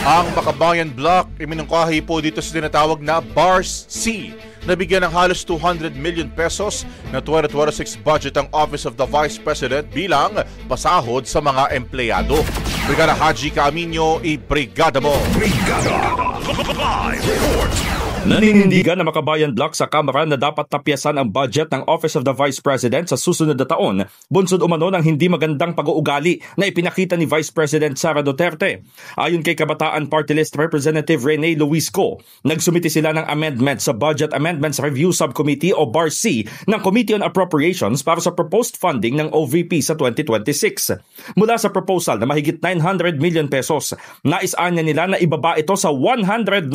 Ang Makabayan Block, iminungkahi po dito sa tinatawag na BARS C. Nabigyan ng halos 200 million pesos na 2026 budget ang Office of the Vice President bilang pasahod sa mga empleyado. Brigada Haji Caaminio, i-brigada mo! Brigada! Live report! Naninindigan na Makabayan Block sa Kamara na dapat tapyasan ang budget ng Office of the Vice President sa susunod na taon, bunsod umano ng hindi magandang pag-uugali na ipinakita ni Vice President Sara Duterte. Ayon kay Kabataan Party List Representative Rene Luisco, nagsumiti sila ng amendment sa Budget Amendments Review Subcommittee o BARC ng Committee on Appropriations para sa proposed funding ng OVP sa 2026. Mula sa proposal na mahigit 900 million pesos, nais-anya nila na ibaba ito sa 198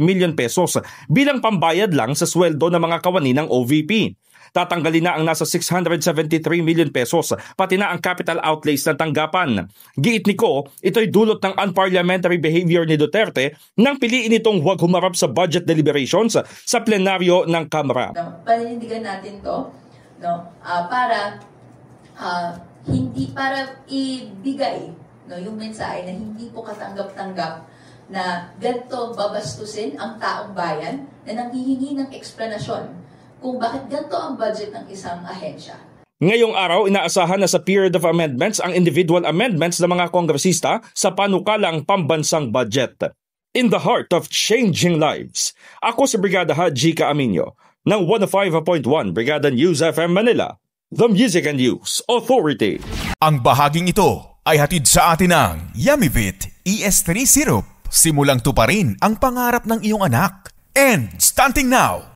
million pesos bilang pambayad lang sa sweldo ng mga kawani ng OVP. Tatanggalin na ang nasa 673 million pesos, pati na ang capital outlays ng tanggapan. Giit ni Ko, ito'y dulot ng unparliamentary behavior ni Duterte nang piliin itong huwag humarap sa budget deliberations sa plenaryo ng Kamara. Paninindigan natin to para hindi para ibigay yung mensahe na hindi po katanggap-tanggap na ganito babastusin ang taong bayan na nanghihingi ng eksplanasyon kung bakit ganito ang budget ng isang ahensya. Ngayong araw, inaasahan na sa period of amendments ang individual amendments ng mga kongresista sa panukalang pambansang budget. In the heart of changing lives, ako si Brigada Haji Caaminio ng 105.1 Brigada News FM Manila, the Music and News Authority. Ang bahaging ito ay hatid sa atin ng Yummyvit ES3 Syrup. Simulang tuparin ang pangarap ng iyong anak. And starting now,